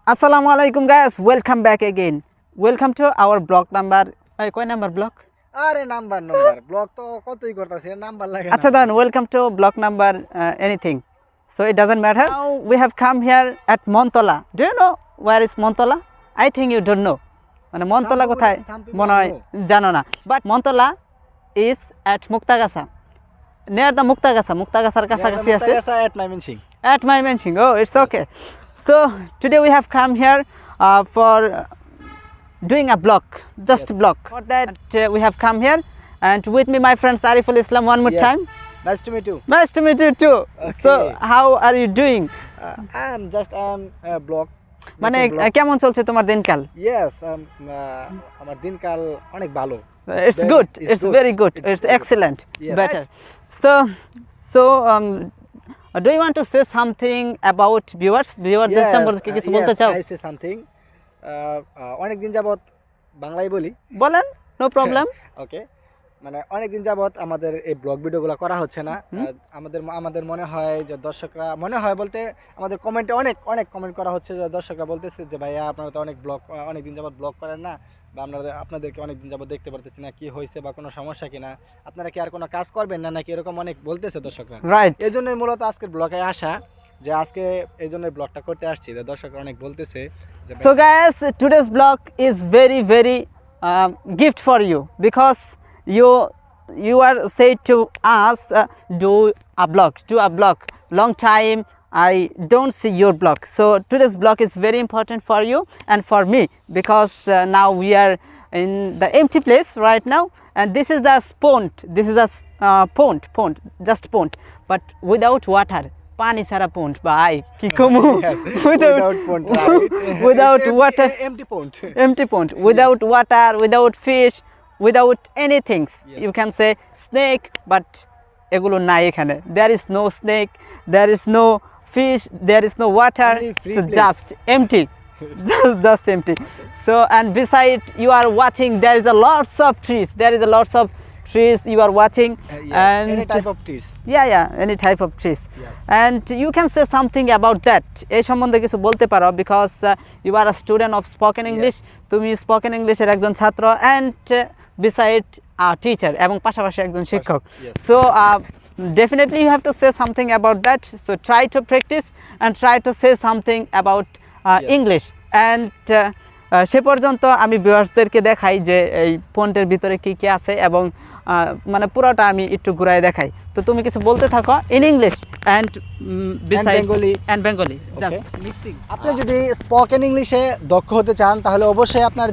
Assalamualaikum guys, welcome back again. Welcome to our blog number. কয় number blog? আরে number blog তো কতই করতেছে নাম্বার লাগে আচ্ছা then welcome to blog number anything. So it doesn't matter. Now we have come here at Montola. Do you know where is Montola? I think you don't know. মানে মন্তলা কোথায় মনে হয় জানো না, but Montola is at Muktagacha, near the মুক্তাগাছার কাছাকাছি আছে, at Mymensingh. Oh, it's okay. So today we have come here for doing a blog, just blog. For that we have come here, and with me my friend Sariful Islam one more time. Nice to meet you. Nice to meet you too. Okay. So how are you doing? I'm blog. মানে কেমন চলছে তোমার দিনকাল? Yes, আমার দিনকাল অনেক ভালো. It's good. It's very good. It's excellent. Yes. Better. So do you want to say something about viewers? Yes, সম্পর্কে কিছু বলতে চাও? I say something. অনেক দিন যাবত বাংলায় বলি। বলেন, no problem. Okay. মানে অনেক দিন যাবত আমাদের এই ব্লগ ভিডিওগুলো করা হচ্ছে না। আমাদের মনে হয় যে দর্শকরা বলতে আমাদের কমেন্টে অনেক কমেন্ট করা হচ্ছে যে দর্শকরা বলতেছে যে ভাইয়া আপনারা তো অনেক দিন যাবত ব্লগ করেন না, বা আপনাদেরকে অনেক দিন যাবত দেখতে পারতেছি না, কি হয়েছে বা কোনো সমস্যা কিনা, আপনারা কি আর কোনো কাজ করবেন না নাকি, এরকম অনেক বলতেছে দর্শকরা। রাইট, এই জন্যই মূলত আজকের ব্লগে আসা, যে আজকে এই জন্য ব্লগটা করতে আসছি, যে দর্শকরা অনেক বলতেছে। So guys, today's blog is very gift for you, because you are said to us do a blog. Long time I don't see your blog, so today's blog is very important for you and for me, because now we are in the empty place right now, and this is the pond, pond, just pond, but without water. Pani chhara pond bhai ki komu. without pond, right? Without water, empty pond, without water, without fish, without anything. Yes. You can say snake, but egulo nai ekhane. There is no snake, there is no fish, there is no water, so place. just empty. just empty. So, and beside you are watching, there is a lots of trees, you are watching. Yes. And any type of trees. yeah, any type of trees. Yes. And you can say something about that. এই সম্বন্ধে কিছু বলতে পারো, because you are a student of spoken English. তুমি spoken ইংলিশের একজন ছাত্র, and beside a teacher, এবং পাশাপাশি একজন শিক্ষক. Yes. So definitely you have to say something about that. So try to practice and try to say something about Yes. English. And সে পর্যন্ত আমি ভিউয়ার্সদেরকে দেখাই যে এই ফন্টের ভিতরে কি কি আছে, এবং মানে পুরোটা আমি একটু ঘুরায় দেখাই। তো তুমি কিছু বলতে থাকো in English and Bengali just mixing. আপনি যদি স্পোকেন ইংলিশে দক্ষ হতে চান, তাহলে অবশ্যই আপনার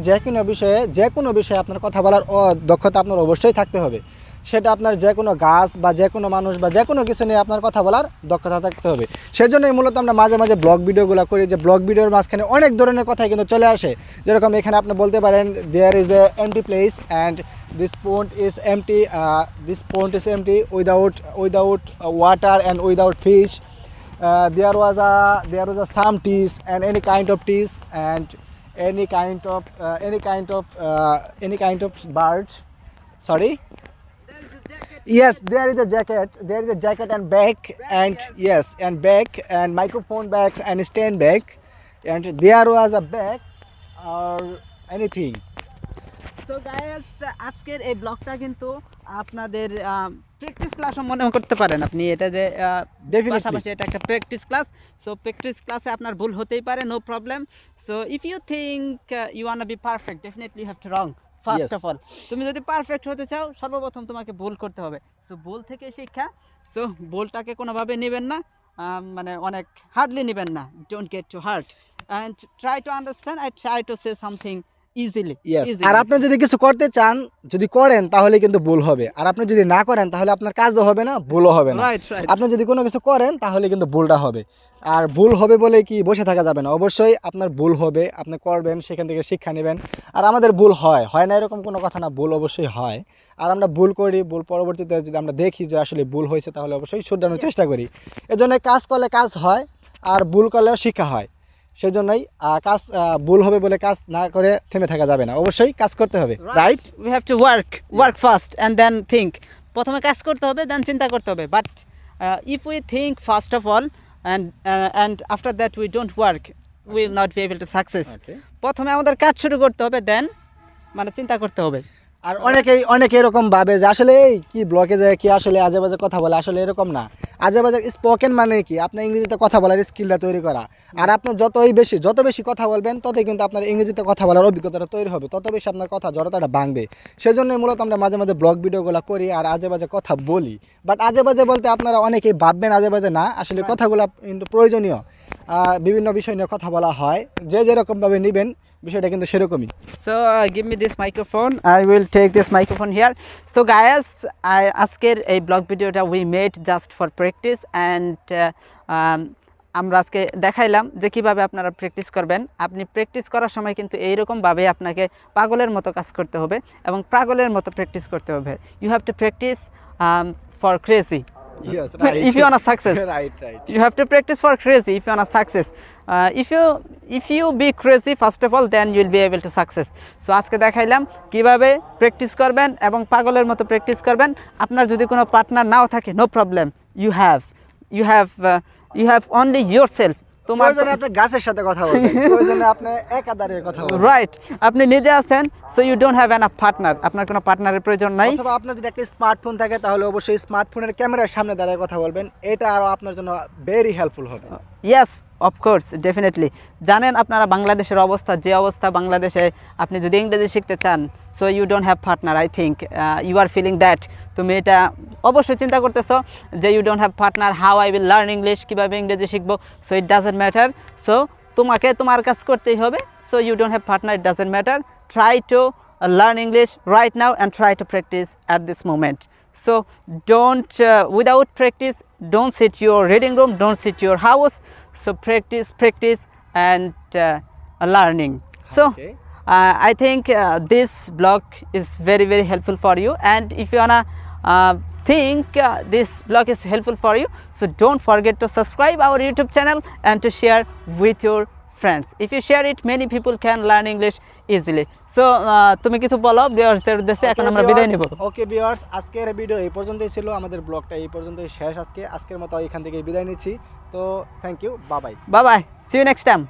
যে কোনো বিষয়ে আপনার কথা বলার দক্ষতা আপনার অবশ্যই থাকতে হবে। সেটা আপনার যে কোনো গাছ বা যে কোনো মানুষ বা যে কোনো কিছু নিয়ে আপনার কথা বলার দক্ষতা থাকতে হবে। সেজন্যই মূলত আমরা মাঝে মাঝে ব্লগ ভিডিওগুলো করি, যে ব্লগ ভিডিওর মাঝখানে অনেক ধরনের কথাই কিন্তু চলে আসে। যেরকম এখানে আপনি বলতে পারেন there is a empty place and this pond is empty without water and without fish. There was some trees and any kind of trees and any kind of bird. Sorry. Yes, there is a jacket and bag, and yes, and bag and microphone bags and stand bag, and there was a bag or anything. So guys, আজকের এই ব্লগটা কিন্তু আপনাদের practice ক্লাসও মনে করতে পারেন আপনি, এটা যে পাশাপাশি এটা একটা প্র্যাকটিস ক্লাস। সো প্র্যাকটিস ক্লাসে আপনার ভুল হতেই পারে, no problem. So if you think you want to be perfect, definitely you have to wrong. First of all, তুমি যদি পারফেক্ট হতে চাও, সর্বপ্রথম তোমাকে ভুল করতে হবে। সো ভুল থেকে শিক্ষা। সো ভুলটাকে কোনোভাবে নেবেন না, মানে অনেক হার্ডলি নেবেন না। Don't get to heart and try to understand and try to say something easily. আর আপনি যদি কিছু করতে চান, যদি করেন তাহলে কিন্তু ভুল হবে, আর আপনি যদি না করেন তাহলে আপনার কাজও হবে না, ভুলও হবে না। আপনি যদি কোনো কিছু করেন তাহলে কিন্তু ভুলটা হবে, আর ভুল হবে বলে কি বসে থাকা যাবে না। অবশ্যই আপনার ভুল হবে, আপনি করবেন, সেখান থেকে শিক্ষা নেবেন। আর আমাদের ভুল হয় না এরকম কোনো কথা না, ভুল অবশ্যই হয়। আর আমরা ভুল করি, ভুল পরবর্তীতে যদি আমরা দেখি যে আসলে ভুল হয়েছে, তাহলে অবশ্যই শুধরানোর চেষ্টা করি। এজন্য কাজ করলে কাজ হয়, আর ভুল করলেও শিক্ষা হয়। সেজন্যই কাজ ভুল হবে বলে কাজ না করে থেমে থাকা যাবে না, অবশ্যই কাজ করতে হবে। Right, we have to work first and then think. প্রথমে কাজ করতে হবে, দেন চিন্তা করতে হবে। But if we think first of all and after that we don't work, will not be able to success. Okay. প্রথমে আমাদের কাজ শুরু করতে হবে, দেন মানে চিন্তা করতে হবে। আর অনেকে এরকম ভাবে যে আসলে এই কি ব্লকে যায় কি আসলে আজে বাজে কথা বলে, আসলে এরকম না। আজে বাজে স্পোকেন মানে কি আপনার ইংরেজিতে কথা বলার স্কিলটা তৈরি করা। আর আপনি যত বেশি কথা বলবেন ততই কিন্তু আপনার ইংরেজিতে কথা বলার অভিজ্ঞতাটা তৈরি হবে, তত বেশি আপনার কথা জড়তাটা ভাঙবে। সেজন্যই মূলত আমরা মাঝে মাঝে ব্লগ ভিডিওগুলো করি আর আজে বাজে কথা বলি। বাট আজে বাজে বলতে আপনারা অনেকেই ভাববেন আজে বাজে না, আসলে কথাগুলো কিন্তু প্রয়োজনীয়। বিভিন্ন বিষয় নিয়ে কথা বলা হয়, যে যেরকমভাবে নেবেন বিষয়টা কিন্তু সেরকমই। So give me this microphone. I will take this microphone here. So guys, আজকের এই ব্লগ ভিডিওটা we made just for practice and আমরা আজকে দেখাইলাম যে কিভাবে আপনারা প্র্যাকটিস করবেন। আপনি প্র্যাকটিস করার সময় কিন্তু এইরকমভাবে আপনাকে পাগলের মতো কাজ করতে হবে এবং পাগলের মতো প্র্যাকটিস করতে হবে। You have to practice for crazy. Yes, right. If you want to success. right. You have to practice for crazy if you want to success. If you be crazy first of all, then you will be able to success. So আজকে দেখাইলাম কিভাবে practice করবেন এবং পাগলের মতো practice করবেন। আপনার যদি কোনো পার্টনার নাও থাকে, no problem, you have only yourself. তোমার প্রয়োজনে আপনি গাছের সাথে কথা বলবেন, প্রয়োজনে আপনি একা দাঁড়িয়ে কথা বলবেন। রাইট, আপনি নিজে আছেন, so you don't have enough partner, আপনার কোনো পার্টনারের প্রয়োজন নাই। অথবা আপনার যদি একটা স্মার্টফোন থাকে তাহলে অবশ্যই স্মার্টফোনের ক্যামেরার সামনে দাঁড়িয়ে কথা বলবেন, এটা আরো আপনার জন্য ভেরি হেল্পফুল হবে। Yes, of course, definitely. জানেন আপনারা বাংলাদেশের অবস্থা, যে অবস্থা বাংলাদেশে, আপনি যদি ইংরেজি শিখতে চান, so you don't have partner, I think you are feeling that. তুমি এটা অবশ্যই চিন্তা করতেছো যে you don't have partner, how I will learn English, কীভাবে ইংরেজি শিখবো। So it doesn't matter, so তোমাকে তোমার কাজ করতেই হবে। So you don't have partner, it doesn't matter, try to learn English right now and try to practice at this moment. So don't without practice, don't sit your reading room, don't sit your house. So practice and learning. So Okay. I think this blog is very helpful for you, and if you wanna think this blog is helpful for you, so don't forget to subscribe our YouTube channel and to share with your friends. If you share it, many people can learn English easily. So তুমি কিছু বলো ভিউয়ার্সদের উদ্দেশ্যে, এখন আমরা বিদায় নেব। Okay viewers, আজকের ভিডিও এই পর্যন্তই ছিল, আমাদের ব্লগটা এই পর্যন্তই শেষ। আজকের মতো এখান থেকে বিদায় নিচ্ছি। তো thank you, bye bye. Bye bye, see you next time.